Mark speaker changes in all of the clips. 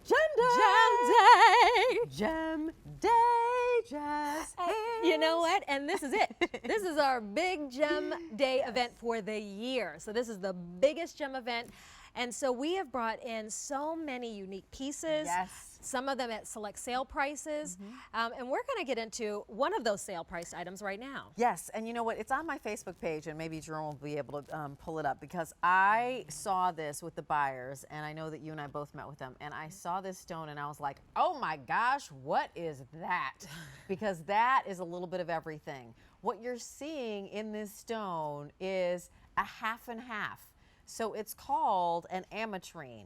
Speaker 1: Gem Day! Gem Day, just
Speaker 2: You know what? And this is it. This is our big Gem Day event for the year. So this is the biggest gem event. And so we have brought in so many unique pieces.
Speaker 1: Yes.
Speaker 2: Some of them at select sale prices. And we're going to get into one of those sale priced items right now.
Speaker 1: Yes, and you know what? It's on my Facebook page, and maybe Jerome will be able to pull it up, because I saw this with the buyers, and I know that you and I both met with them, and I saw this stone, and I was like, oh my gosh, what is that? Because that is a little bit of everything. What you're seeing in this stone is a half and half. So it's called an ametrine.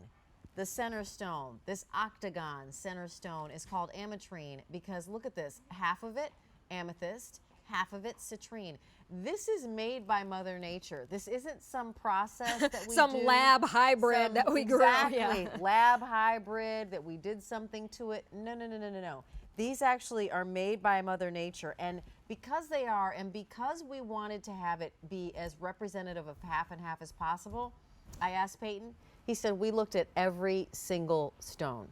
Speaker 1: The center stone, this octagon center stone, is called ametrine because look at this, half of it amethyst, half of it citrine. This is made by Mother Nature. This isn't some process that we
Speaker 2: Some
Speaker 1: do.
Speaker 2: lab hybrid that we grew.
Speaker 1: Exactly, lab hybrid that we did something to it. No, no, no, no, no, no. These actually are made by Mother Nature, and because they are, and because we wanted to have it be as representative of half and half as possible, I asked Peyton. He said, we looked at every single stone.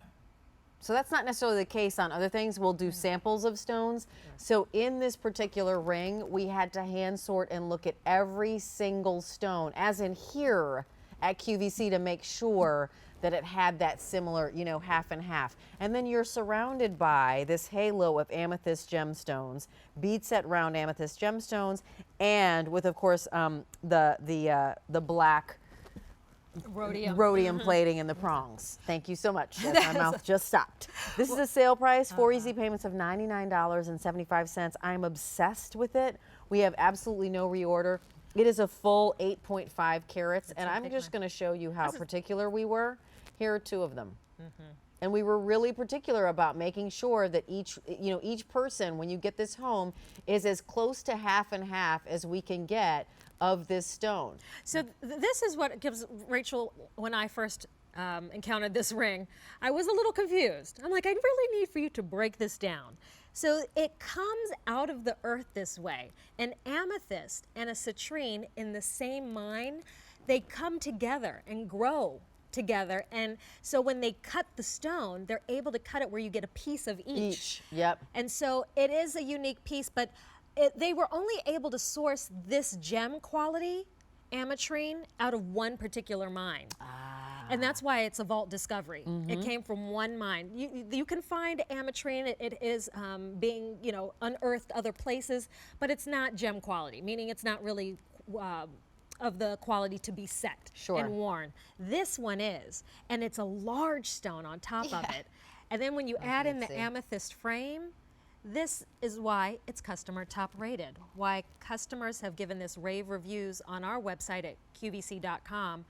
Speaker 1: So that's not necessarily the case on other things. We'll do samples of stones. So in this particular ring, we had to hand sort and look at every single stone, as in here at QVC, to make sure that it had that similar, you know, half and half. And then you're surrounded by this halo of amethyst gemstones, bead set round amethyst gemstones, and with, of course, the black rhodium plating and the prongs. Thank you so much. Yes, my mouth just stopped. This is a sale price, 4 easy payments of $99.75. I'm obsessed with it. We have absolutely no reorder. It is a full 8.5 carats, and I'm just going to show you how particular we were. Here are two of them. And we were really particular about making sure that each person, when you get this home, is as close to half and half as we can get of this stone.
Speaker 2: So this is what gives Rachel, when I first encountered this ring, I was a little confused. I'm like, I really need for you to break this down. So it comes out of the earth this way. An amethyst and a citrine in the same mine, they come together and grow together, and so when they cut the stone, they're able to cut it where you get a piece of each.
Speaker 1: Yep.
Speaker 2: And so it is a unique piece, but they were only able to source this gem quality ametrine out of one particular mine. And that's why it's a vault discovery. It came from one mine. You can find ametrine. It is being, unearthed other places, but it's not gem quality, meaning it's not really of the quality to be set and worn. This one is, and it's a large stone on top of it. And then when you add in the amethyst frame, this is why it's customer top rated, why customers have given this rave reviews on our website at QVC.com.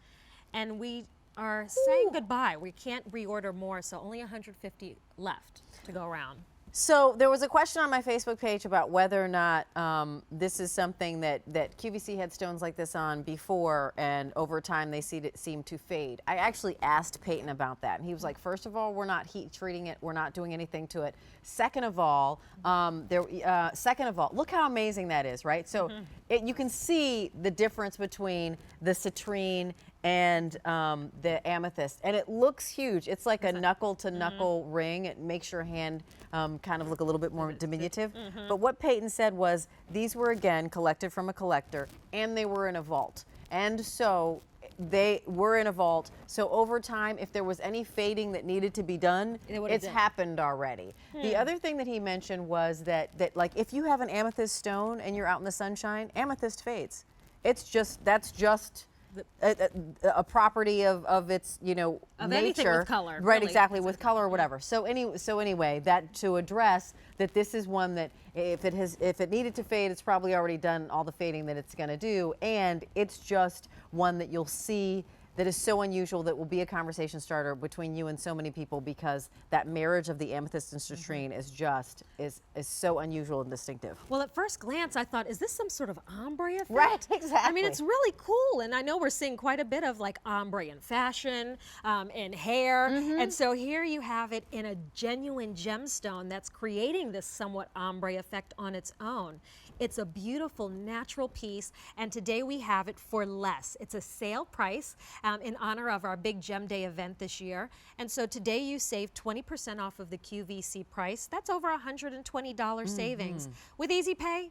Speaker 2: And we are saying goodbye. We can't reorder more, so only 150 left to go around.
Speaker 1: So there was a question on my Facebook page about whether or not this is something that QVC had stones like this on before, and over time they seem to fade. I actually asked Peyton about that, and he was like, first of all, we're not heat treating it, we're not doing anything to it. Second of all, look how amazing that is, right? So you can see the difference between the citrine and the amethyst, and it looks huge. It's like a knuckle to knuckle ring. It makes your hand kind of look a little bit more diminutive. But what Peyton said was these were, again, collected from a collector, and they were in a vault. And so they were in a vault. So over time, if there was any fading that needed to be done, it's happened already. The other thing that he mentioned was that like if you have an amethyst stone and you're out in the sunshine, amethyst fades. That's just a property of its nature,
Speaker 2: anything with color,
Speaker 1: right?
Speaker 2: Really.
Speaker 1: Exactly, with color or whatever. So anyway, that to address that, this is one that if it needed to fade, it's probably already done all the fading that it's going to do, and it's just one that you'll see that is so unusual that will be a conversation starter between you and so many people, because that marriage of the amethyst and citrine is so unusual and distinctive.
Speaker 2: Well, at first glance, I thought, is this some sort of ombre effect?
Speaker 1: Right, exactly.
Speaker 2: I mean, it's really cool, and I know we're seeing quite a bit of like ombre in fashion, in hair, and so here you have it in a genuine gemstone that's creating this somewhat ombre effect on its own. It's a beautiful natural piece, and today we have it for less. It's a sale price in honor of our big Gem Day event this year. And so today you save 20% off of the QVC price. That's over $120 savings. With Easy Pay,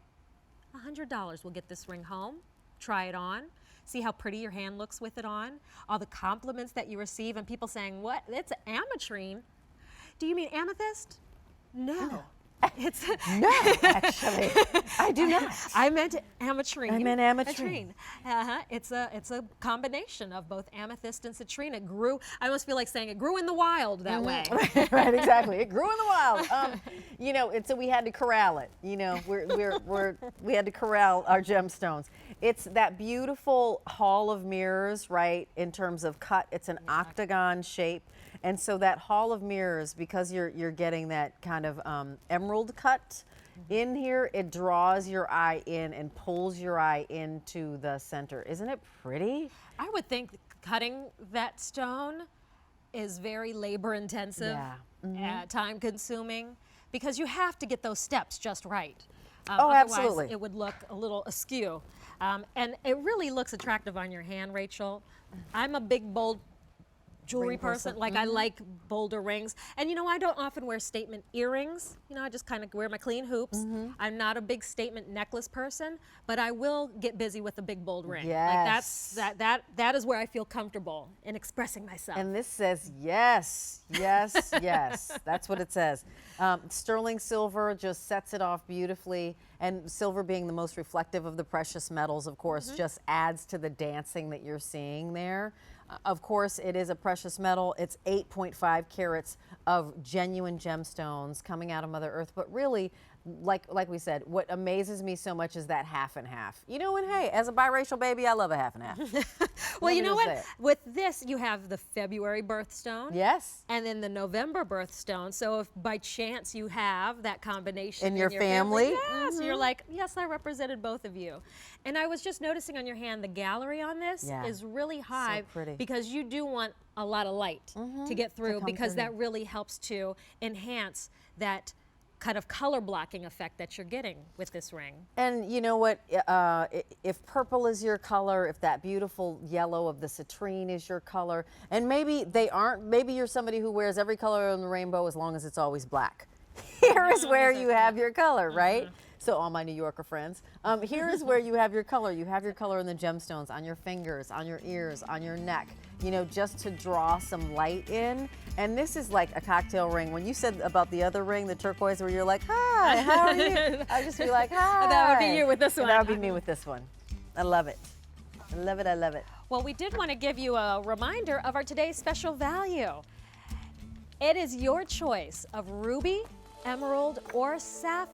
Speaker 2: $100 will get this ring home. Try it on. See how pretty your hand looks with it on. All the compliments that you receive, and people saying, what? It's Ametrine. Do you mean amethyst? No. It's
Speaker 1: No, actually, I do not.
Speaker 2: I meant Ametrine.
Speaker 1: I meant Ametrine.
Speaker 2: It's a combination of both amethyst and citrine. It grew. I almost feel like saying it grew in the wild that way.
Speaker 1: Right, exactly. It grew in the wild. You know, so we had to corral it. You know, we had to corral our gemstones. It's that beautiful hall of mirrors, right? In terms of cut, it's an octagon shape. And so that hall of mirrors, because you're getting that kind of emerald cut in here, it draws your eye in and pulls your eye into the center. Isn't it pretty?
Speaker 2: I would think cutting that stone is very labor intensive, time consuming, because you have to get those steps just right.
Speaker 1: Oh,
Speaker 2: otherwise
Speaker 1: absolutely.
Speaker 2: It would look a little askew. And it really looks attractive on your hand, Rachel. I'm a big, bold jewelry
Speaker 1: Ring person.
Speaker 2: Like I like bolder rings. And you know, I don't often wear statement earrings. You know, I just kind of wear my clean hoops. I'm not a big statement necklace person, but I will get busy with a big bold ring.
Speaker 1: Yes.
Speaker 2: Like that is where I feel comfortable in expressing myself.
Speaker 1: And this says yes, yes, yes. That's what it says. Sterling silver just sets it off beautifully. And silver being the most reflective of the precious metals, of course, just adds to the dancing that you're seeing there. Of course, it is a precious metal. It's 8.5 carats of genuine gemstones coming out of Mother Earth. But really, like we said, what amazes me so much is that half and half. You know, and hey, as a biracial baby, I love a half and half.
Speaker 2: Well, you know what? With this, you have the February birthstone.
Speaker 1: Yes.
Speaker 2: And then the November birthstone. So if by chance you have that combination
Speaker 1: in your family,
Speaker 2: yes, you're like, yes, I represented both of you. And I was just noticing on your hand, the gallery on this is really high,
Speaker 1: so pretty.
Speaker 2: because you do want a lot of light to get through, because that really helps to enhance that kind of color blocking effect that you're getting with this ring.
Speaker 1: And you know what, if purple is your color, if that beautiful yellow of the citrine is your color, and maybe they aren't, maybe you're somebody who wears every color in the rainbow as long as it's always black. Here is where you have your color, right? So all my New Yorker friends, here is where you have your color. You have your color in the gemstones, on your fingers, on your ears, on your neck, you know, just to draw some light in. And this is like a cocktail ring. When you said about the other ring, the turquoise, where you're like, hi, how are you? I'd just be like, hi.
Speaker 2: That would be you with this one.
Speaker 1: That would be me with this one. I love it. I love it, I love it.
Speaker 2: Well, we did want to give you a reminder of our today's special value. It is your choice of ruby, emerald, or sapphire.